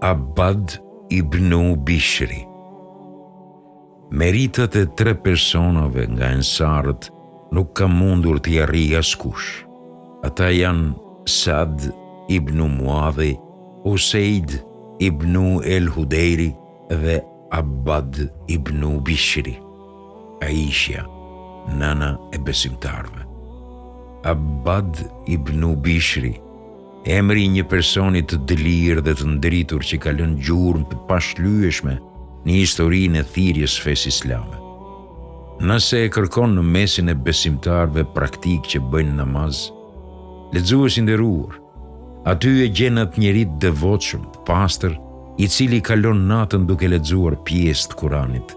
Abad ibn Bishri. Meritat e 3 personave nga ensarët nuk ka mundur t'i arrijë askush. Ata janë Sad ibn Muadhi, Usaid ibn el-Hudejri dhe Abad ibn Bishri. Aisha, nana e besimtarve. Abad ibn Bishri, emri një personi të dëlirë dhe të ndritur që ka lënë gjurmë të pashlyeshme në historinë e thirrjes fesë islame. Nëse e kërkon në mesin e besimtarve praktik që bëjnë namaz, lexues i nderuar, aty e gjen atë njeri të devotshëm, të pastër, i cili kalon natën duke lexuar pjesë të Kuranit,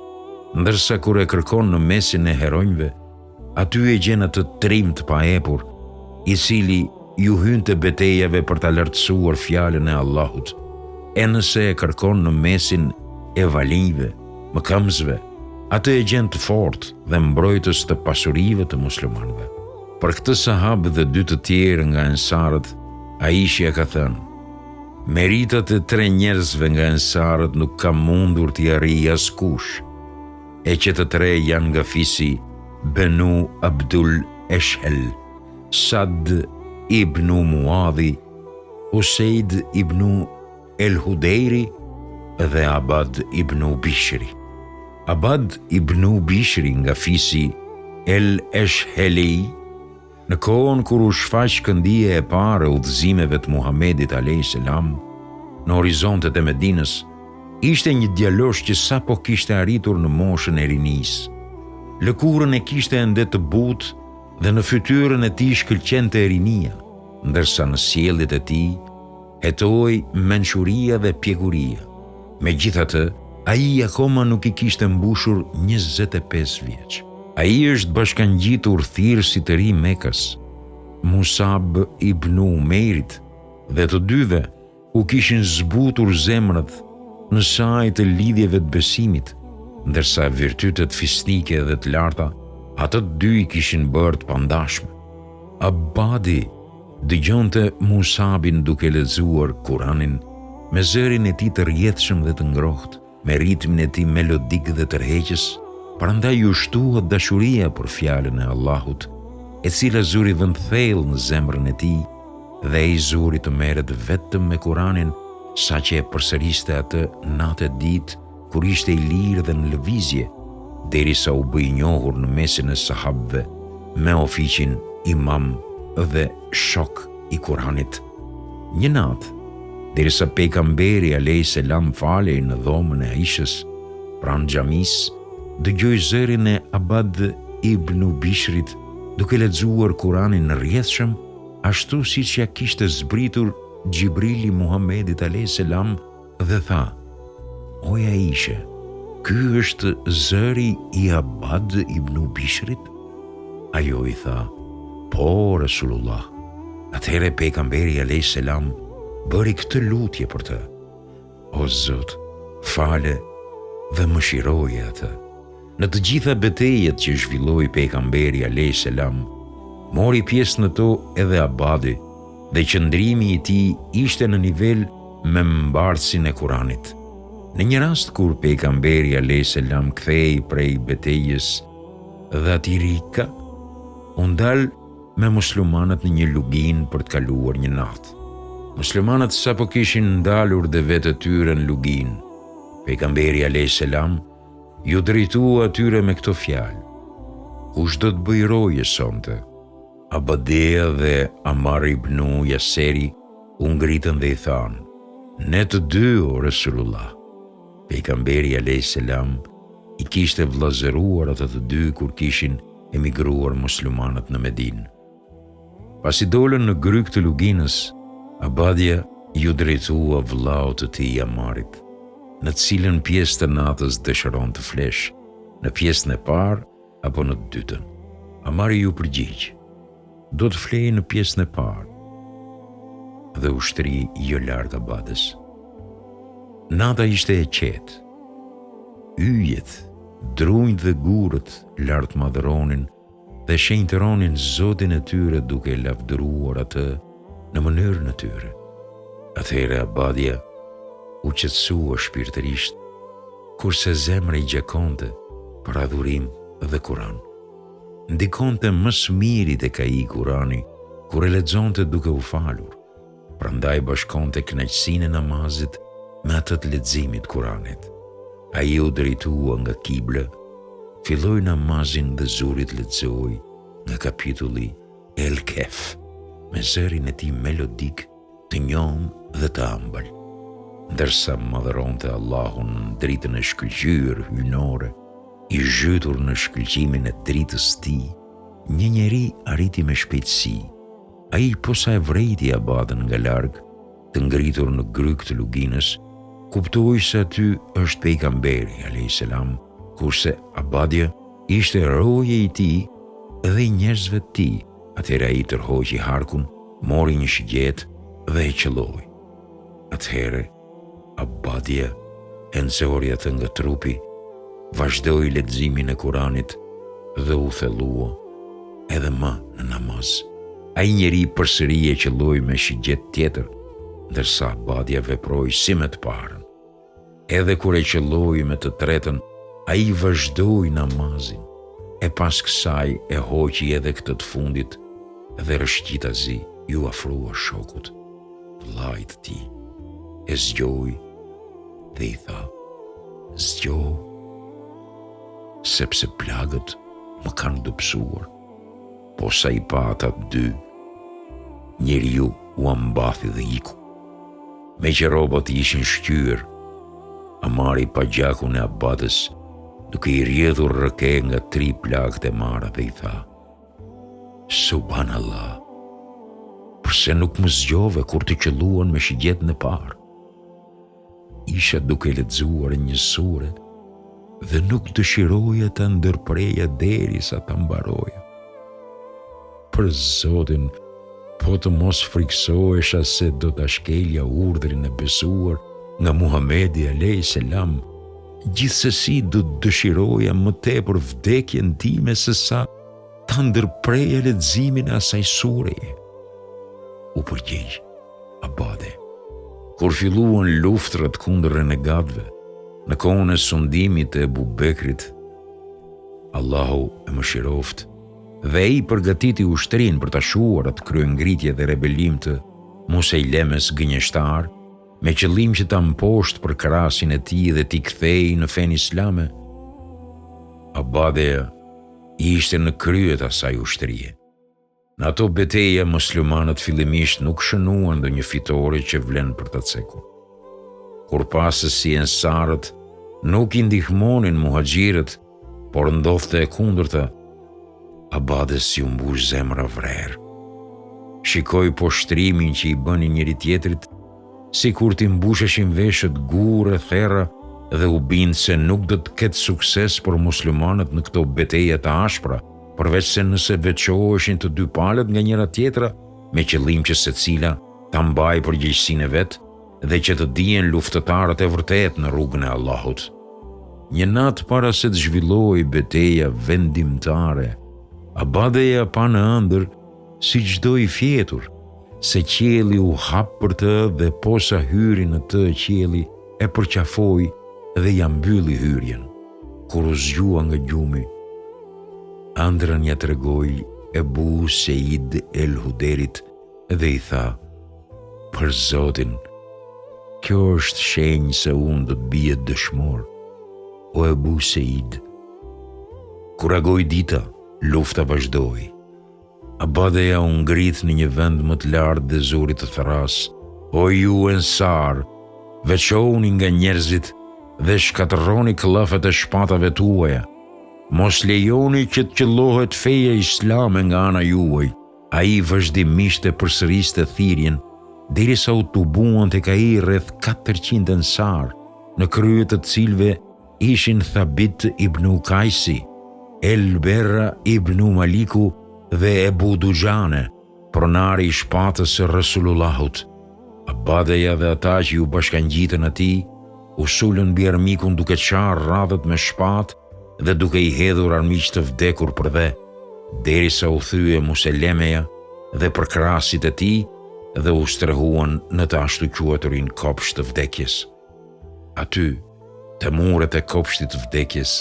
ndërsa kur e kërkon në mesin e heronjve, aty e gjen atë trim të paepur, i cili ju hyn të betejave për ta lartësuar fjalën e Allahut. E nëse e kërkon në mesin e valinjve, mëkamësve, atë e gjen të fortë dhe mbrojtës të pasurive të muslimanëve. Për këtë sahabë dhe 2 të tjerë nga ensarët, Aisha ka thënë: meritat e 3 njerëzve nga ensarët nuk ka mundur t'i arrijë askush, e që të 3 janë nga fisi Benu Abdul Eshhel, Sad ibn Muadhi, Usaid ibn el-Hudejri dhe Abad ibn Bishri. Abad ibn Bishri nga fisi el-Eshheli, në kohën kur u shfaq këndija e parë e udhëzimeve të Muhamedit a.s. në horizontet e Medinës, ishte një djalosh që sapo kishte arritur në moshën e rinisë. Lëkurën e kishte ende të butë dhe në fytyrën e tij shkëlqente e rinia, ndërsa në sjelljet e tij hetoi mençuria dhe pjekuria. Megjithatë, ai akoma nuk i kishte mbushur 25 vjeç. Ai është bashkangjitur thirrësi të ri Mekës, Musab ibn Umeirit, dhe të dyve u kishin zbutur zemrat në saj të lidhjeve të besimit, ndërsa virtytet fizike dhe të larta ato 2 i kishin bërë të pandashme. Abadi dëgjonte Musabin duke lexuar Kuranin me zërin e tij të rrjedhshëm dhe të ngrohtë, me ritmin e tij melodik dhe tërheqës. Prandaj u shtuat dashuria për fjalën e Allahut, e cila zuri vend thellë në zemrën e tij, dhe ai zuri të merret vetëm me Kuranin, saqë e përsëriste atë natë e ditë kur ishte i lirë dhe në lëvizje, derisa u bë i njohur në mesin e sahabëve me ofiqin imam dhe shok i Kuranit. Një natë, derisa pejgamberi a.s. falej në dhomën e Aishës pranë xhamisë, dëgjoj zërin e Abad ibn Bishrit duke lexuar Kuranin në rrjedhshëm, ashtu siç ja kishte zbritur Xhibrili Muhamedit a.s. dhe tha: "O Aisha, ky është zëri i Abad ibn Bishrit?" Ajo i tha: "Po, Resulullah." Atëherë pejgamberi a.s. bëri këtë lutje për të: "O Zot, fale dhe mëshiroje atë." Në të gjitha betejët që zhvilloi pejgamberi a.s. mori pjesë në to edhe Abadi, dhe qëndrimi i tij ishte në nivel me mbartësin e Kuranit. Në një rast kur pejgamberi a.s. kthehej prej betejës dhe ati rika, u ndal me muslimanët në një lugin për të kaluar një natë. Muslimanët sapo kishin ndalur dhe vetë tyre në lugin, pejgamberi a.s. ju drejtua atyre me këto fjalë: "Kush do të bëj roje sonte?" Abadia dhe Amar ibn Jaseri u ngritën dhe i thanë: "Ne të 2, o Resulullah." Pejgamberi a.s. i kishte vllazëruar ata të 2 kur kishin emigruar muslimanët në Medinë. Pasi dolën në gryk të luginës, Abadia ju drejtua vllaut të tij Amarit: "Në cilën pjesë të natës dëshiron të flesh, në pjesën e parë apo në të dytën?" Amari ju përgjigj: "Do të flej në pjesën e parë." Dhe u shtri jo larg Abadës. Nata ishte e qetë. Yjet, drunjt dhe gurët lart madhëronin dhe shenjtëronin Zotin e tyre duke lavdëruar atë në mënyrën e tyre. Atëherë Abadia u qetësua shpirtërisht, kurse zemra i gjakonte për adhurim dhe Kur'an. Ndikonte më së miri tek ai Kur'ani kur e lexonte duke u falur. Prandaj bashkonte kënaqësinë e namazit me atë të leximit Kur'anit. Ai u drejtua nga kibla, filloi namazin dhe zurit lexoi nga kapitulli El Kef, me zërin e tij melodik, të njohur dhe të ëmbël. Ndërsa madhëronte Allahun në dritën e shkëlqyer hyjnore, i zhytur në shkëlqimin e dritës së tij, një njeri arriti me shpejtësi. Ai posa e vrejti abadën nga larg, të ngritur në gryk të luginës, kuptoi se aty është pejgamberi alayhis salam, kurse abadja ishte roje i tij dhe i njerëzve të tij. Atëherë ai tërhoqi harkun, mori një shigjet dhe e qelloi. Atëherë abadja e nxori atë nga trupi, vazhdoi leximin e Kuranit dhe u thellua edhe më në namaz. Ai njeri përsëri e qelloi me shigjet tjetër, ndërsa abadja veproi si me të parën. Edhe kur e qelloi me të tretën, ai vazhdoi namazin, e pas kësaj e hoqi edhe këtë të fundit dhe rëshqitazi ju afrua shokut, vllait të tij. E zgjoi dhe i tha: "Zgjo, sepse plagët më kanë dobësuar." Po sa i pa ata dy, njeriu u ambathi dhe iku. Me që rrobat ishin shqyer, amari pa gjakun e abadës, duke i rrjedhur rëke nga 3 plagët e marra dhe i tha: "Subhanallah, përse nuk më zgjove kur të qelluan me shigjetën e parë? Isha duke lexuar një sure dhe nuk dëshiroja të ndërpreja derisa ta mbaroja. Për Zotin, po të mos friksohesha se do ta shkelja urdhrin e besuar nga Muhamedi alayhis salam, gjithsesi do të dëshiroja më tepër vdekjen time se sa ta ndërpreja leximin e asaj sureje." U përgjigj abade. Kur filluan luftrat kundër renegatëve, në kohën e sundimit të Ebu Bekrit, Allahu e mëshiroft dhe i përgatiti ushtrin për ta shuar atë kryengritje dhe rebelim të Musejlemes gënjeshtar, me qëllim që ta mposht për krasin e tij dhe t'i kthej në fen islame. Abadeja ishte në krye të asaj ushtrie. Në ato betejë muslimanët fillimisht nuk shënuan ndonjë fitore që vlen për ta cekur. Kur pasës si ensarët nuk i ndihmonin muhaxhirët, por ndodhte e kundërta, abades ju mbush zemra vrerë. Shikoi poshtrimin që i bënin njëri tjetrit, si kur t'i mbusheshin veshët gurë, therra, dhe u bind se nuk do të ketë sukses për muslimanët në këto beteja të ashpra, përveç se nëse veçoheshin të dy palët nga njëra tjetra, me qëllim që secila ta mbajë përgjegjësinë e vet dhe që të dihen luftëtarët e vërtet në rrugën e Allahut. Një natë para se të zhvillojë beteja vendimtare, abadeja pa në ëndër si çdo i fjetur, se qielli u hap për të dhe posa hyri në të qielli e përqafoi dhe ja mbylli hyrjen. Kur u zgjua nga gjumi, ëndrën ja tregoi Ebu Seid el Huderit dhe i tha: "Për Zotin, kjo është shenjë se unë do të bie dëshmor, o Ebu Seid." Kur agoi dita, lufta vazhdoi. Abadeja u ngrit në një vend më të lartë dhe zuri të therras: "O ju ensar, veçohuni nga njerëzit dhe shkatërroni këllafet e shpatave tuaja. Mos lejoni që të qellohet feja islame nga ana juaj." Ai vazhdimisht e përsëriste thirrjen, derisa u tubuan tek ai rreth 400 ensar, në krye të cilëve ishin Thabit ibn Ukajsi, El Berra ibn Maliku dhe Ebu Dujane, pronari i shpatës së Resulullahut. Abadeja dhe ata që ju bashkangjitën atij u sulën mbi armikun duke qarë radhët me shpatë dhe duke i hedhur armiq të vdekur për dhe, derisa u thye Muselemeja dhe për krasit e tij dhe u strehuan në të ashtu quaturin kopsh të vdekjes. Aty, te muret e kopshtit të vdekjes,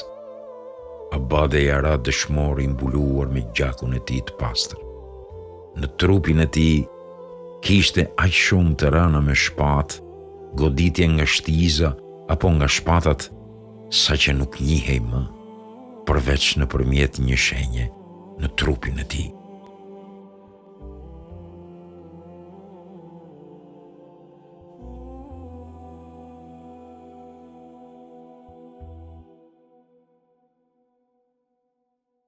Abade Jara dëshmori mbuluar me gjakun e tij të pastër. Në trupin e tij kishte aq shumë të rëna me shpatë, goditje nga shtiza apo nga shpatat, sa që nuk njihej më, përveç nëpërmjet një shenje në trupin e tij.